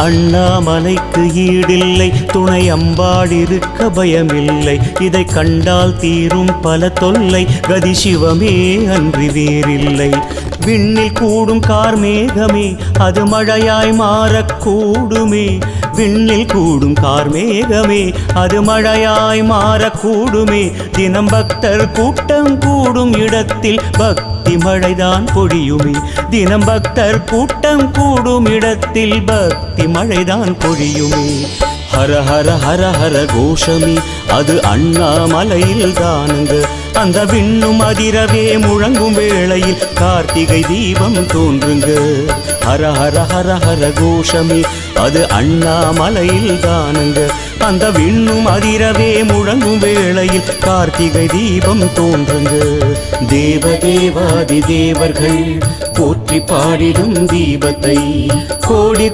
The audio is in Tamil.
அண்ணாமலைக்கு ஈடில்லை, துணை அம்பாள் இருக்க பயமில்லை. இதை கண்டால் தீரும் பல தொல்லை, கதி சிவமே அன்றி வேறில்லை. விண்ணில் கூடும் கார்மேகமே அது மழையாய் மாறக்கூடுமே. விண்ணில் கூடும் கார்மேகமே அது மழையாய் மாறக்கூடுமே. தினம் பக்தர் கூட்டம் கூடும் இடத்தில் பக்தி மழைதான் பொழியுமே. தினம் பக்தர் கூட்டம் கூடும் இடத்தில் பக்தி மழைதான் பொழியுமே. ஹர ஹர ஹர ஹர கோஷமே அது அண்ணாமலையில் தானுங்க. அந்த விண்ணும் அதிரவே முழங்கும் வேளையில் கார்த்திகை தீபம் தோன்றுங்க. ஹர ஹர ஹர ஹர கோஷமே அது அண்ணாமலையில் தானுங்க. அந்த விண்ணும் அதிரவே முழங்கும் வேளையில் கார்த்திகை தீபம் தோன்றுங்க. தேவதேவாதி தேவர்கள் போற்றி பாடிடும் தீபத்தை கோடி